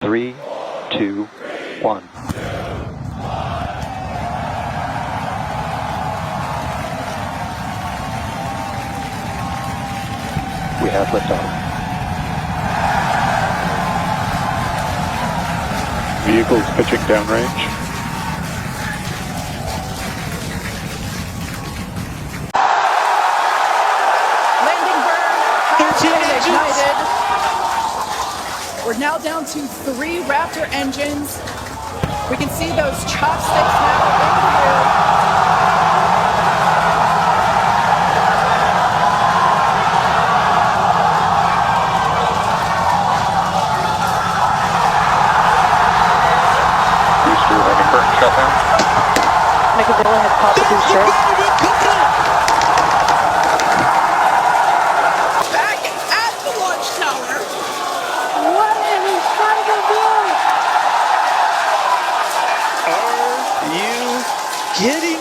3, 2, 1. We have liftoff. Vehicles pitching downrange. Landing burn has been ignited. We're now down to 3 Raptor engines. We can see those chopsticks now in the air. Booster landing burn shutdown. Make a go ahead, pop the booster. Back at the launch tower. What is he trying to do? Are you kidding